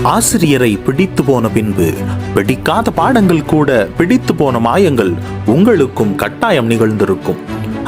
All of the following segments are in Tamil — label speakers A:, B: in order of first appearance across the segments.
A: ஆசிரியரை பிடித்து போன பின்பு பிடிக்காத பாடங்கள் கூட பிடித்து போன மாயங்கள் உங்களுக்கும் கட்டாயம் நிகழ்ந்திருக்கும்.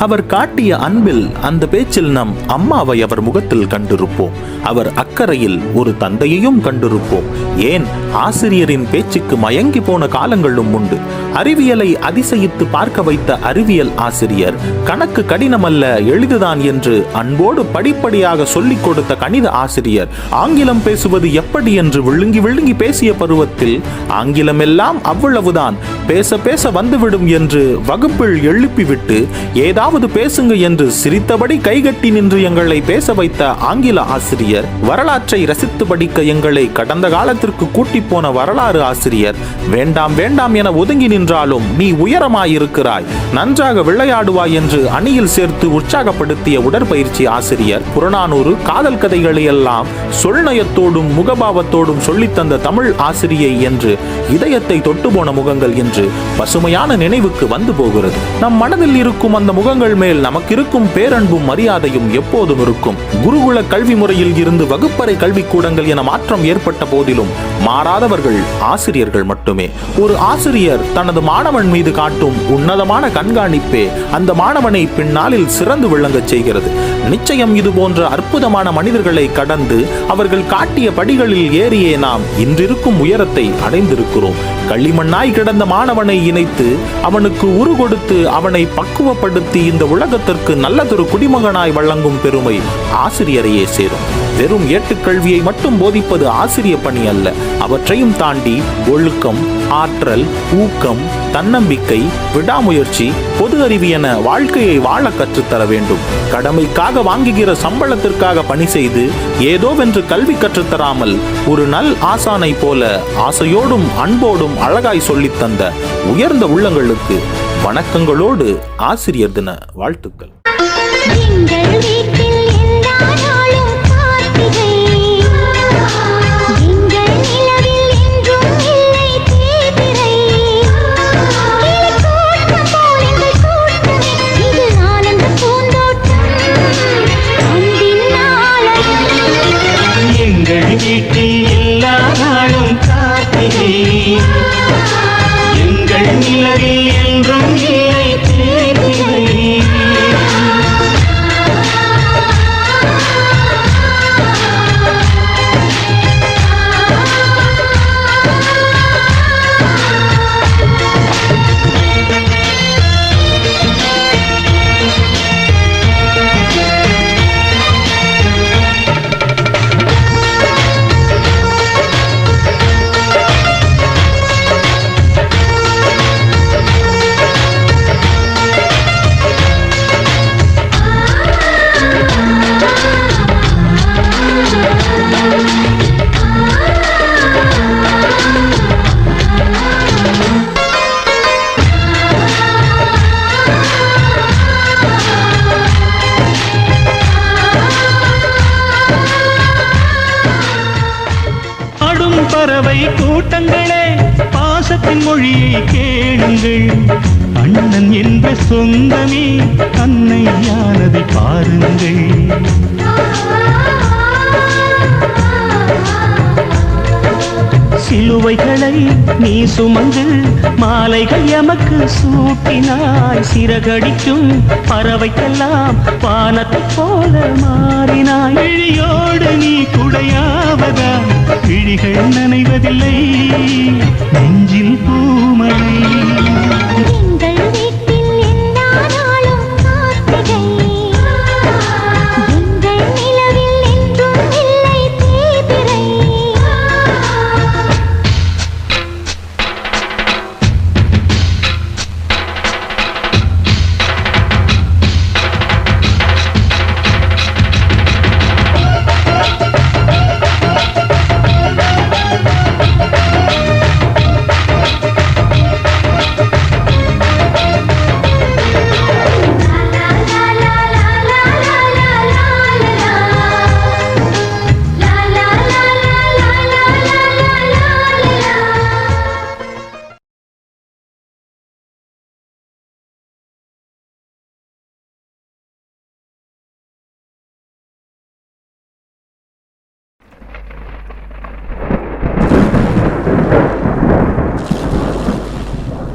A: அவர் காட்டிய அன்பில் அந்த பேச்சில் நம் அம்மாவை அவர் முகத்தில் கண்டிருப்போம். அவர் அக்கறையில் ஒரு தந்தையையும் கண்டிருப்போம். ஏன், ஆசிரியரின் பேச்சுக்கு மயங்கி போன காலங்களும் உண்டு. அறிவியலை அதிசயித்து பார்க்க வைத்த அறிவியல் ஆசிரியர் கணக்கு கடினமல்ல, எளிதுதான் என்று அன்போடு படிப்படியாக சொல்லிக் கொடுத்த கணித ஆசிரியர் ஆங்கிலம் பேசுவது எப்படி என்று விழுங்கி விழுங்கி பேசிய பருவத்தில் ஆங்கிலம் எல்லாம் அவ்வளவுதான், பேச பேச வந்துவிடும் என்று வகுப்பில் எழுப்பிவிட்டு ஏதாவது பேசுங்க என்று சிரித்தபடி கைகட்டி நின்று எங்களை பேச வைத்த ஆங்கில ஆசிரியர், வரலாற்றை ரசித்து படிக்க எங்களை கடந்த காலத்திற்கு கூட்டி போன வரலாறு ஆசிரியர், வேண்டாம் வேண்டாம் என ஒதுங்கி நின்றாலும் நீ உயரமாயிருக்கிறாய், நன்றாக விளையாடுவாய் என்று அணியில் சேர்த்து உற்சாகப்படுத்திய உடற்பயிற்சி ஆசிரியர், புறநானூறு காதல் கதைகளை எல்லாம் சொல்நயத்தோடும் முகபாவத்தோடும் சொல்லித்தந்த தமிழ் ஆசிரியை என்று இதயத்தை தொட்டு போன முகங்கள் என்று பசுமையான நினைவுக்கு வந்து போகிறது. நம் மனதில் இருக்கும் அந்த முகங்கள் மேல் நமக்கு இருக்கும் பேரன்பும் மரியாதையும் எப்போதும் இருக்கும். குருகுல கல்வி முறையில் இருந்து வகுப்பறை கல்விக்கூடங்கள் என மாற்றம் ஏற்பட்ட போதிலும் மாறாதவர்கள் ஆசிரியர்கள் மட்டுமே. ஒரு ஆசிரியர் தனது மாணவன் மீது காட்டும் உன்னதமான கண்காணிப்பே அந்த மாணவனை பின்னாளில் சிறந்து விளங்கச் செய்கிறது. நிச்சயம் இது போன்ற அற்புதமான மனிதர்களை கடந்து அவர்கள் காட்டிய படிகளில் ஏறியே நாம் இன்றிருக்கும் உயரத்தை அடைந்திருக்கிறோம். களிமண்ணாய் கிடந்த மாணவனை இணைத்து அவனுக்கு உரு கொடுத்து அவனை பக்குவப்படுத்தி இந்த உலகத்திற்கு நல்லதொரு குடிமகனாய் வழங்கும் பெருமை ஆசிரியரையே சேரும். வெறும் ஏட்டுக்கல்வியை மட்டும் போதிப்பது ஆசிரிய பணி அல்ல. அவற்றையும் தாண்டி ஒழுக்கம், ஆற்றல், ஊக்கம், தன்னம்பிக்கை, விடாமுயற்சி, பொது அறிவு என வாழ்க்கையை வாழ கற்றுத்தர வேண்டும். கடமைக்காக வாங்குகிற சம்பளத்திற்காக பணி செய்து ஏதோவென்று கல்வி கற்றுத்தராமல் ஒரு நல் ஆசானை போல ஆசையோடும் அன்போடும் அழகாய் சொல்லித்தந்த உயர்ந்த உள்ளங்களுக்கு வணக்கங்களோடு ஆசிரியர் தின வாழ்த்துக்கள்.
B: பறவை கூட்டங்களே, பாசத்தின் மொழியை கேளுங்கள். அண்ணன் என்ற சொந்தமே அன்னையானதை பாருங்கள். சிலுவைகளை நீ சுமந்து மாலைகள் எமக்கு சூட்டினாய். சிறகடிக்கும் பறவைக்கெல்லாம் வானத்தை போல மாறினாய். விழியோடு நீ குடையாவதா, விழிகள் நனைவதில்லை.